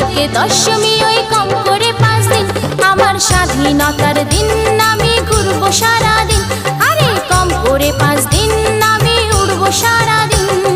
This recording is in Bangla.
থেকে দশমী ওই কম করে 5 দিন। আমার স্বাধীনতার দিন আমি ঘুরবো সারাদিন, আরে কম করে 5 দিন আমি উড়বো সারাদিন।